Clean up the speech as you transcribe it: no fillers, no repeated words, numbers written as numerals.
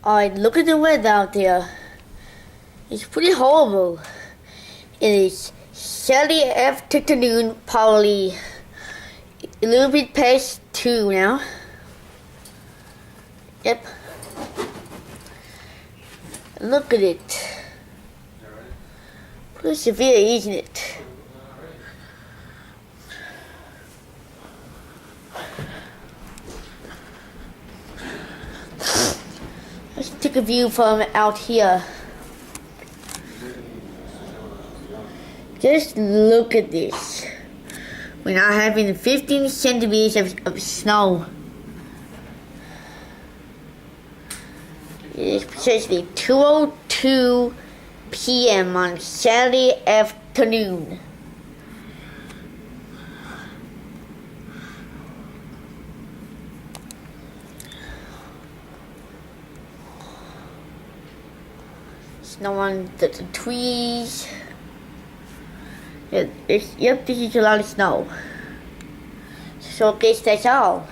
Alright, look at the weather out there. It's pretty horrible. It is Saturday afternoon, probably a little bit past 2 now. Yep. Look at it. Pretty severe, isn't it? Let's take a view from out here. Just look at this. We're now having 15 centimeters of snow. It's precisely 2:02 p.m. on Saturday afternoon. Snow on the trees. Yep, this is a lot of snow. So I guess that's all.